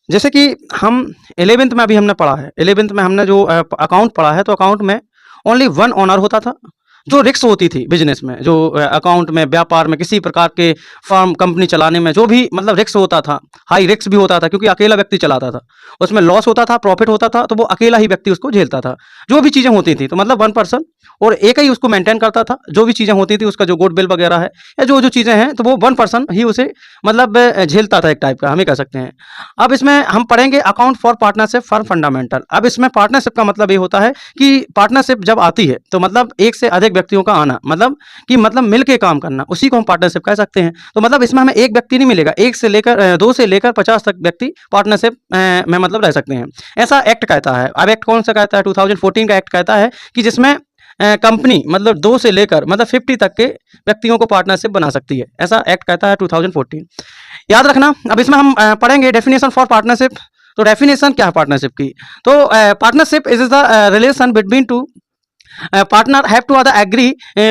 जैसे कि हम 11th में अभी हमने पढ़ा है, 11th में हमने जो अकाउंट पढ़ा है, तो अकाउंट में ओनली वन ओनर होता था। जो रिस्क होती थी बिजनेस में, जो अकाउंट में, व्यापार में, किसी प्रकार के फर्म कंपनी चलाने में जो भी मतलब रिस्क होता था, हाई रिस्क भी होता था क्योंकि अकेला व्यक्ति चलाता था। उसमें लॉस होता था, प्रॉफिट होता था, तो वो अकेला ही व्यक्ति उसको झेलता था। जो भी चीज़ें होती थी तो मतलब वन पर्सन और एक ही उसको मेंटेन करता था। जो भी चीज़ें होती थी, उसका जो गुडविल वगैरह है या जो जो चीज़ें हैं, तो वो वन पर्सन ही उसे मतलब झेलता था, एक टाइप का हम ही कह सकते हैं। अब इसमें हम पढ़ेंगे account for partnership for fundamental. अब इसमें पार्टनरशिप का मतलब ये होता है कि पार्टनरशिप जब आती है तो मतलब एक से अधिक व्यक्तियों का आना, मतलब कि मतलब मिलके काम करना, उसी को हम पार्टनरशिप कह सकते हैं। तो मतलब इसमें हमें एक व्यक्ति नहीं मिलेगा, एक से लेकर 2 से लेकर 50 तक व्यक्ति पार्टनरशिप में मतलब रह सकते हैं। ऐसा एक्ट कहता है। अब एक्ट कौन सा कहता है? 2014 का एक्ट कहता है कि जिसमें कंपनी मतलब 2 से लेकर मतलब 50 तक के व्यक्तियों को पार्टनरशिप बना सकती है। ऐसा एक्ट कहता है 2014। याद रखना। अब इसमें हम पढ़ेंगे डेफिनेशन फॉर पार्टनरशिप। तो डेफिनेशन क्या है पार्टनरशिप की? तो partnership is the relation between two partner have to other agree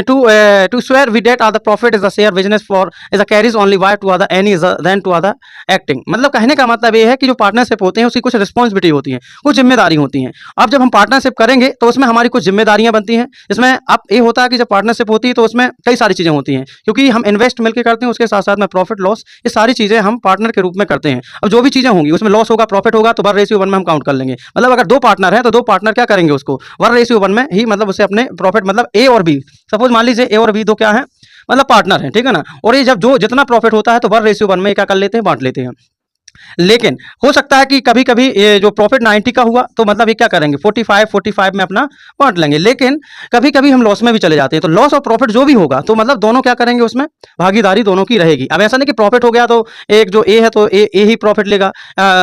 to swear with that other profit is the share business for is the carries only why to other any is then to other acting। मतलब कहने का मतलब ये है कि जो partnership होते हैं उसकी कुछ रिस्पॉन्सिबिलिटी होती है, कुछ जिम्मेदारी होती हैं। अब जब हम पार्टनरशिप करेंगे तो उसमें हमारी कुछ जिम्मेदारियां बनती हैं। इसमें अब ये होता है कि जब पार्टनरशिप होती है तो उसमें कई सारी चीज़ें होती हैं, क्योंकि हम इन्वेस्ट मिलकर करते हैं, उसके साथ साथ में प्रॉफिट लॉस ये सारी चीज़ें हम पार्टनर के रूप में करते हैं। अब जो भी चीज़ें होंगी उसमें लॉस होगा, प्रॉफिट होगा, तो 1:1 में हम काउंट कर लेंगे। मतलब अगर 2 पार्टनर हैं तो 2 पार्टनर क्या करेंगे, उसको 1:1 में ही मतलब उसे अपने प्रॉफिट मतलब ए और बी, सपोज मान लीजिए ए और बी दो क्या है मतलब पार्टनर हैं, ठीक है ना। और ये जब जो जितना प्रॉफिट होता है तो 1:1 में क्या कर लेते हैं, बांट लेते हैं। लेकिन हो सकता है कि कभी कभी ये जो प्रॉफिट 90 का हुआ तो मतलब ये क्या करेंगे 45 में अपना बांट लेंगे। लेकिन कभी कभी हम लॉस में भी चले जाते हैं, तो लॉस और प्रॉफिट जो भी होगा तो मतलब दोनों क्या करेंगे, उसमें भागीदारी दोनों की रहेगी। अब ऐसा नहीं कि प्रॉफिट हो गया तो एक जो ए है तो ए ही प्रॉफिट लेगा,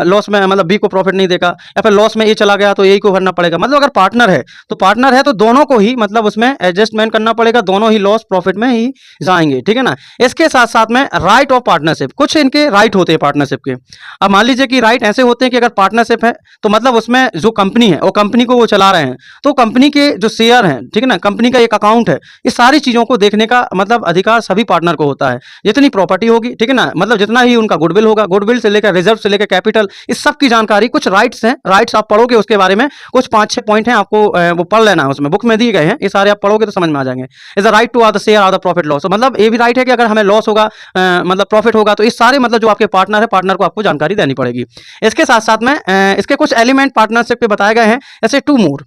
लॉस में मतलब बी को प्रॉफिट नहीं देगा, या फिर लॉस में ए चला गया तो ए को भरना पड़ेगा। मतलब अगर पार्टनर है तो दोनों को ही मतलब उसमें एडजस्टमेंट करना पड़ेगा, दोनों ही लॉस प्रॉफिट में ही जाएंगे, ठीक है ना। इसके साथ साथ में राइट ऑफ पार्टनरशिप, कुछ इनके राइट होते हैं पार्टनरशिप के। अब मान लीजिए कि राइट ऐसे होते हैं कि अगर पार्टनरशिप है तो मतलब उसमें जो कंपनी है वो कंपनी को वो चला रहे हैं, तो कंपनी के जो शेयर हैं, ठीक है ना, कंपनी का एक अकाउंट है, इस सारी चीज़ों को देखने का मतलब अधिकार सभी पार्टनर को होता है। जितनी प्रॉपर्टी होगी, ठीक है ना, मतलब जितना ही उनका गुडविल होगा, गुडविल से लेकर रिजर्व से लेकर कैपिटल, इस सब की जानकारी, कुछ राइट्स हैं, राइट्स आप पढ़ोगे उसके बारे में, कुछ 5-6 पॉइंट हैं, आपको वो पढ़ लेना है, उसमें बुक में दिए गए हैं, ये सारे आप पढ़ोगे तो समझ में आ जाएंगे। Is the right to are the share are the profit loss, मतलब ये भी राइट है कि अगर हमें लॉस होगा मतलब प्रॉफिट होगा तो इस सारे मतलब जो आपके पार्टनर है, पार्टनर को आपको जानकारी देनी पड़ेगी। इसके साथ साथ में इसके कुछ एलिमेंट पार्टनरशिप पे बताए गए हैं, जैसे 2 मोर,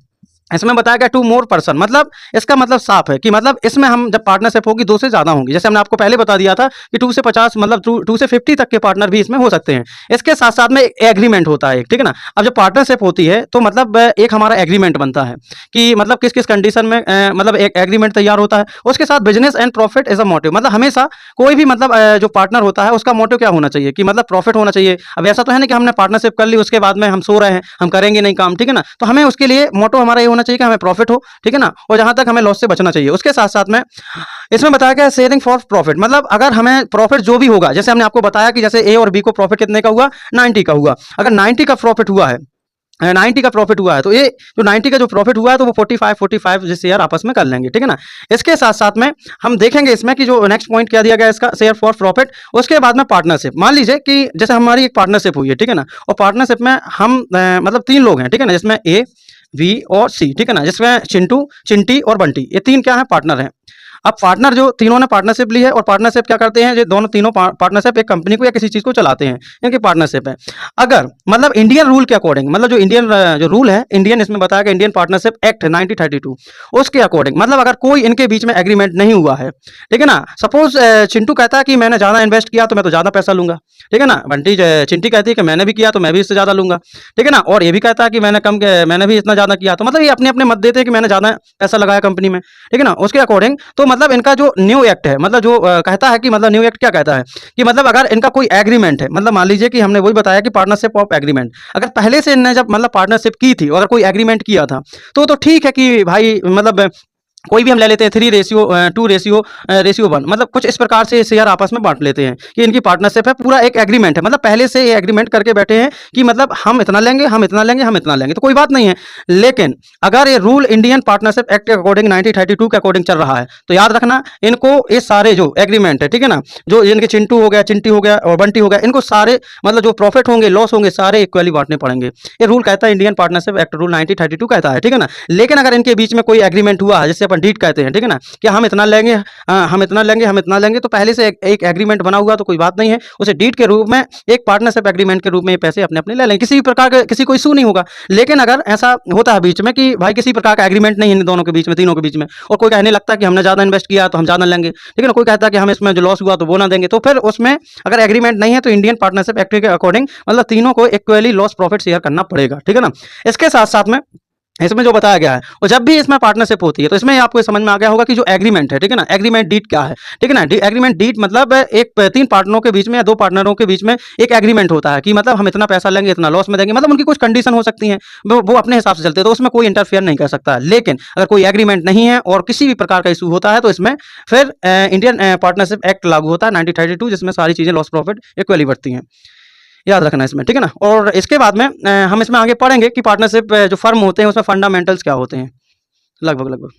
इसमें बताया गया 2 मोर पर्सन, मतलब इसका मतलब साफ है कि मतलब इसमें हम जब पार्टनरशिप होगी 2 से ज़्यादा होंगी। जैसे हमने आपको पहले बता दिया था कि 2 से 50 मतलब 2 से 50 तक के पार्टनर भी इसमें हो सकते हैं। इसके साथ साथ में एग्रीमेंट होता है, ठीक है ना। अब जब पार्टनरशिप होती है तो मतलब एक हमारा एग्रीमेंट बनता है कि मतलब किस किस कंडीशन में मतलब एक एग्रीमेंट तैयार होता है। उसके साथ business and profit as a motive, मतलब हमेशा कोई भी मतलब जो पार्टनर होता है उसका मोटिव क्या होना चाहिए कि मतलब प्रॉफिट होना चाहिए। अब ऐसा तो है ना कि हमने पार्टनरशिप कर ली उसके बाद में हम सो रहे हैं, हम करेंगे नहीं काम, ठीक है ना। तो हमें उसके लिए मोटिव हमारा ये होना चाहिए कि हमें प्रॉफिट हो, ठीक है ना, और जहां तक हमें लॉस से बचना चाहिए। उसके साथ साथ में इसमें बताया गया शेयरिंग फॉर प्रॉफिट, मतलब अगर हमें प्रॉफिट जो भी होगा, जैसे हमने आपको बताया कि जैसे ए और बी को प्रॉफिट कितने का हुआ, 90 का हुआ। अगर 90 का प्रॉफिट हुआ है, 90 का प्रॉफिट हुआ है तो ये जो 90 का जो प्रॉफिट हुआ है तो वो 45 जो शेयर आपस में कर लेंगे, ठीक है ना। इसके साथ साथ में हम देखेंगे इसमें कि जो नेक्स्ट पॉइंट क्या दिया गया इसका, शेयर फॉर प्रॉफिट। उसके बाद में पार्टनरशिप, मान लीजिए कि जैसे हमारी एक पार्टनरशिप हुई है, ठीक है ना, और पार्टनरशिप में हम मतलब 3 लोग हैं, ठीक है ना, जिसमें ए, वी और सी, ठीक है ना, जिसमें चिंटू, चिंटी और बंटी, ये 3 क्या है, पार्टनर हैं। अब पार्टनर जो तीनों ने पार्टनरशिप ली है, और पार्टनरशिप क्या करते हैं, ये दोनों तीनों पार्टनरशिप एक कंपनी को या किसी चीज़ को चलाते हैं, इनकी पार्टनरशिप है। अगर मतलब इंडियन रूल के अकॉर्डिंग, मतलब जो इंडियन जो रूल है इंडियन, इसमें बताया गया इंडियन पार्टनरशिप एक्ट 1932, उसके अकॉर्डिंग मतलब अगर कोई इनके बीच में एग्रीमेंट नहीं हुआ है, ठीक है ना, सपोज चिंटू कहता है कि मैंने ज़्यादा इन्वेस्ट किया तो मैं तो ज़्यादा पैसा लूंगा, ठीक है ना, बंटी चिंटी कहती है कि मैंने भी किया तो मैं भी इससे ज़्यादा लूंगा, ठीक है ना, और ये भी कहता है कि मैंने भी इतना ज़्यादा किया, तो मतलब ये अपने अपने मत देते हैं कि मैंने ज़्यादा पैसा लगाया कंपनी में, ठीक है ना। उसके अकॉर्डिंग तो मतलब इनका जो न्यू एक्ट है, मतलब जो कहता है कि मतलब न्यू एक्ट क्या कहता है कि मतलब अगर इनका कोई एग्रीमेंट है, मतलब मान लीजिए कि हमने वही बताया कि पार्टनरशिप ऑफ एग्रीमेंट, अगर पहले से इनने जब मतलब पार्टनरशिप की थी और अगर कोई एग्रीमेंट किया था तो ठीक है कि भाई मतलब कोई भी हम ले लेते हैं 3:2:1, मतलब कुछ इस प्रकार से शेयर आपस में बांट लेते हैं कि इनकी पार्टनरशिप है, पूरा एक एग्रीमेंट है, मतलब पहले से ये एग्रीमेंट करके बैठे हैं कि मतलब हम इतना लेंगे, हम इतना लेंगे, हम इतना लेंगे, तो कोई बात नहीं है। लेकिन अगर ये रूल इंडियन पार्टनरशिप एक्ट के अकॉर्डिंग 1932 के अकॉर्डिंग चल रहा है, तो याद रखना इनको ये सारे जो एग्रीमेंट है, ठीक है ना, जो इनके चिंटू हो गया, चिंटी हो गया और बंटी हो गया, इनको सारे मतलब जो प्रॉफिट होंगे, लॉस होंगे, सारे इक्वली बांटने पड़ेंगे। ये रूल कहता है, इंडियन पार्टनरशिप एक्ट रूल 1932 कहता है, ठीक है ना। लेकिन अगर इनके बीच में कोई एग्रीमेंट हुआ है, जिससे अपन डीड कहते हैं, ठीक है ना, कि हम इतना लेंगे, हम इतना लेंगे, हम इतना लेंगे, तो पहले से एक एग्रीमेंट बना हुआ तो कोई बात नहीं है, उसे डीड के रूप में, एक पार्टनरशिप एग्रीमेंट के रूप में ये पैसे अपने अपने ले लेंगे, किसी भी प्रकार का किसी को इशू नहीं होगा। लेकिन अगर ऐसा होता है बीच में कि भाई किसी प्रकार का एग्रीमेंट नहीं है इन दोनों के बीच में, तीनों के बीच में, और कोई कहने लगता है कि हमने ज़्यादा इन्वेस्ट किया तो हम ज़्यादा लेंगे, ठीक है ना, कोई कहता है कि हम इसमें जो लॉस हुआ तो वो ना देंगे, तो फिर उसमें अगर एग्रीमेंट नहीं है तो इंडियन पार्टनरशिप एक्ट के अकॉर्डिंग मतलब तीनों को इक्वली लॉस प्रॉफिट शेयर करना पड़ेगा, ठीक है ना। इसके साथ साथ में इसमें जो बताया गया है, और जब भी इसमें पार्टनरशिप होती है तो इसमें आपको समझ में आ गया होगा कि जो एग्रीमेंट है, ठीक है ना, एग्रीमेंट डीड क्या है, ठीक है ना। एग्रीमेंट डीड मतलब एक तीन पार्टनरों के बीच में या दो पार्टनरों के बीच में एक एग्रीमेंट होता है कि मतलब हम इतना पैसा लेंगे, इतना लॉस में देंगे, मतलब उनकी कुछ कंडीशन हो सकती है, वो अपने हिसाब से चलते हैं, तो उसमें कोई इंटरफेयर नहीं कर सकता। लेकिन अगर कोई एग्रीमेंट नहीं है और किसी भी प्रकार का इशू होता है तो इसमें फिर इंडियन पार्टनरशिप एक्ट लागू होता है 1932, जिसमें सारी चीज़ें लॉस प्रॉफिट इक्वली बढ़ती हैं, याद रखना इसमें, ठीक है ना। और इसके बाद में हम इसमें आगे पढ़ेंगे कि पार्टनरशिप जो फर्म होते हैं उसमें फंडामेंटल्स क्या होते हैं, लगभग लगभग।